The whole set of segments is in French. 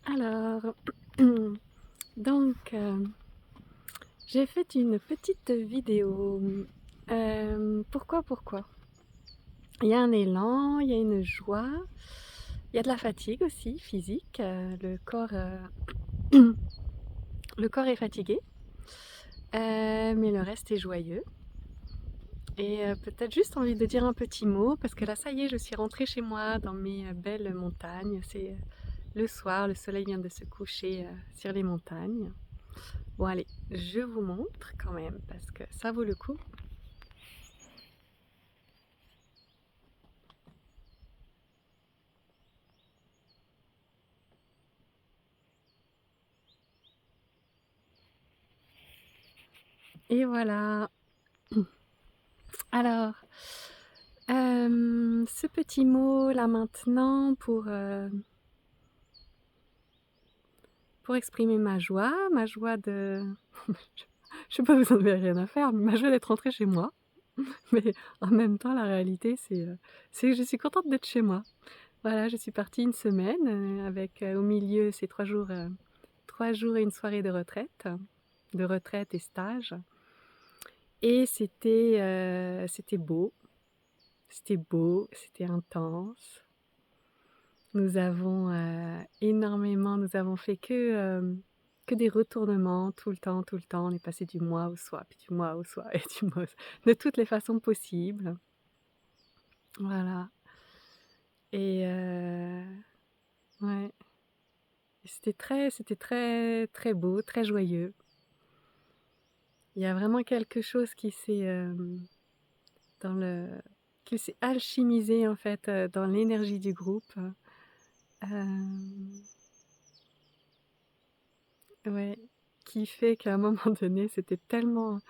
Alors, donc, j'ai fait une petite vidéo. Pourquoi? Il y a un élan, il y a une joie, il y a de la fatigue aussi, physique. Le corps est fatigué, mais le reste est joyeux. Et peut-être juste envie de dire un petit mot, parce que là, ça y est, je suis rentrée chez moi dans mes belles montagnes. C'est le soir, le soleil vient de se coucher sur les montagnes. Bon allez, je vous montre quand même parce que ça vaut le coup. Et voilà. Alors, ce petit mot là maintenant pour exprimer ma joie de... Je sais pas, vous en avez rien à faire, mais ma joie d'être rentrée chez moi. Mais en même temps, la réalité, c'est que je suis contente d'être chez moi. Voilà, je suis partie une semaine avec au milieu ces 3 jours et une soirée de retraite et stage. Et c'était beau, c'était intense. Nous avons nous avons fait que des retournements tout le temps. On est passé du moi au soi, puis du moi au soi, et du moi au soi, de toutes les façons possibles. Voilà. Et ouais. Et c'était très, très beau, très joyeux. Il y a vraiment quelque chose dans le, qui s'est alchimisé en fait dans l'énergie du groupe. Ouais, qui fait qu'à un moment donné, c'était tellement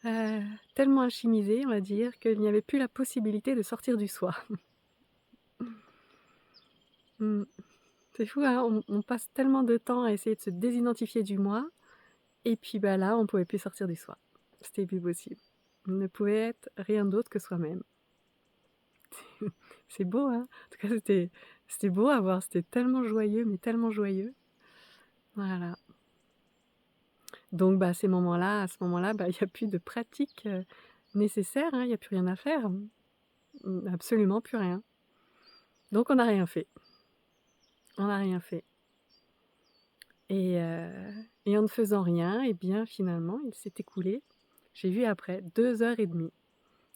alchimisé, on va dire, qu'il n'y avait plus la possibilité de sortir du soi. Mm. C'est fou, hein, on passe tellement de temps à essayer de se désidentifier du moi, et puis bah là, on pouvait plus sortir du soi. C'était plus possible. On ne pouvait être rien d'autre que soi-même. C'est beau, hein? En tout cas, c'était beau à voir, c'était tellement joyeux, mais tellement joyeux. Voilà. Donc, bah, à ce moment-là, bah, il n'y a plus de pratique nécessaire, hein, il n'y a plus rien à faire. Absolument plus rien. Donc, on n'a rien fait. On n'a rien fait. Et en ne faisant rien, eh bien, finalement, il s'est écoulé, j'ai vu après, 2 heures et demie,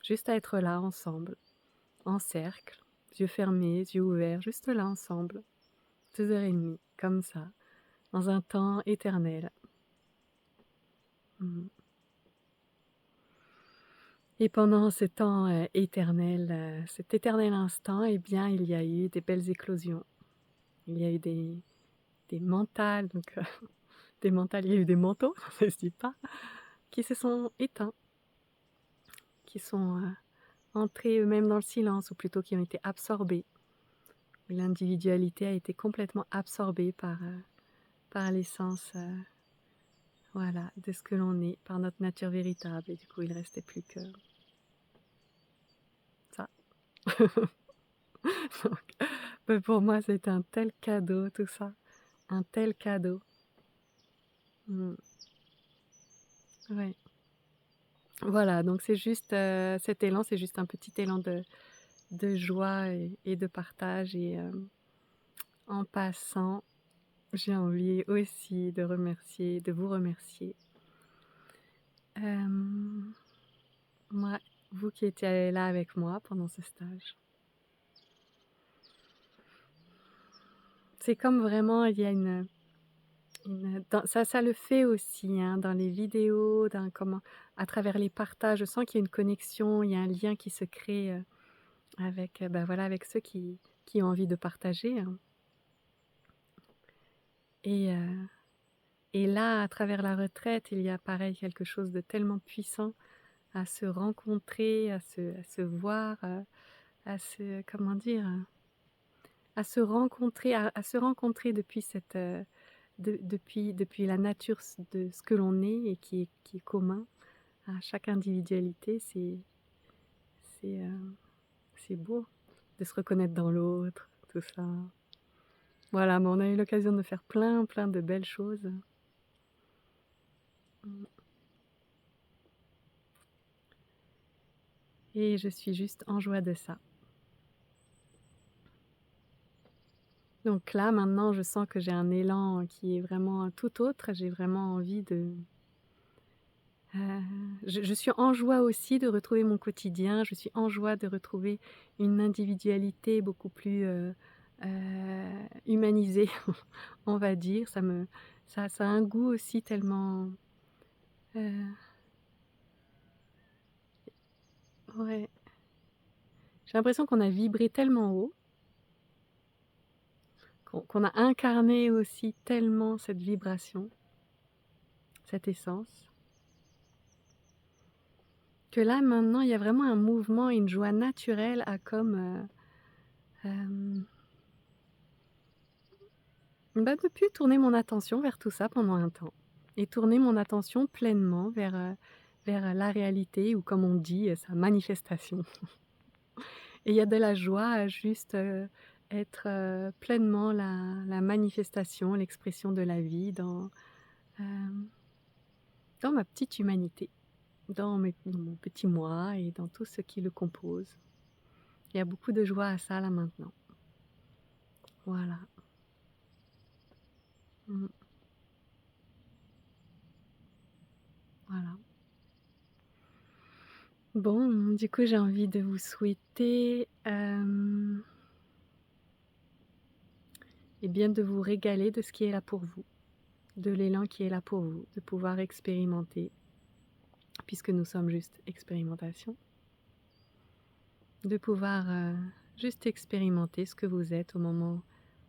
juste à être là, ensemble, en cercle, yeux fermés, yeux ouverts, juste là, ensemble. 2 heures et demie, comme ça, dans un temps éternel. Et pendant ce temps éternel, cet éternel instant, eh bien, il y a eu des belles éclosions. Il y a eu des mentales, donc des mentales, il y a eu des manteaux, ça ne se dit pas, qui se sont éteints, qui sont entrés eux-mêmes dans le silence, ou plutôt qui ont été absorbés. L'individualité a été complètement absorbée par l'essence voilà, de ce que l'on est, par notre nature véritable. Et du coup, il ne restait plus que ça. Donc, pour moi, c'est un tel cadeau, tout ça. Un tel cadeau. Ouais. Voilà, donc c'est juste cet élan, c'est juste un petit élan de joie et de partage. Et en passant, j'ai envie aussi de vous remercier. Moi, vous qui étiez là avec moi pendant ce stage. C'est comme vraiment, il y a ça le fait aussi, hein, dans les vidéos, à travers les partages. Je sens qu'il y a une connexion, il y a un lien qui se crée avec, bah voilà, avec ceux qui ont envie de partager, hein. Et, et là, à travers la retraite, il y a pareil quelque chose de tellement puissant à se rencontrer, à se voir, comment dire, à se rencontrer depuis depuis la nature de ce que l'on est et qui est commun à chaque individualité. C'est, c'est beau de se reconnaître dans l'autre, tout ça. Voilà, mais on a eu l'occasion de faire plein, plein de belles choses. Mmh, et je suis juste en joie de ça. Donc là, maintenant, je sens que j'ai un élan qui est vraiment tout autre. J'ai vraiment envie de, heu, je suis en joie aussi de retrouver mon quotidien. Je suis en joie de retrouver une individualité beaucoup plus, humanisée, on va dire. Ça a un goût aussi tellement, heu, ouais, j'ai l'impression qu'on a vibré tellement haut, qu'on a incarné aussi tellement cette vibration, cette essence, que là, maintenant, il y a vraiment un mouvement et une joie naturelle à comme, hem, bah, ne plus tourner mon attention vers tout ça pendant un temps et tourner mon attention pleinement vers la réalité ou comme on dit, sa manifestation. Et il y a de la joie à juste, être, pleinement la manifestation, l'expression de la vie hem, dans ma petite humanité, dans mon petit moi et dans tout ce qui le compose. Il y a beaucoup de joie à ça là maintenant. Voilà. Mmh, voilà. Bon, du coup, j'ai envie de vous souhaiter, et bien, de vous régaler de ce qui est là pour vous, de l'élan qui est là pour vous, de pouvoir expérimenter, puisque nous sommes juste expérimentation, de pouvoir, juste expérimenter ce que vous êtes au moment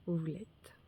où vous l'êtes.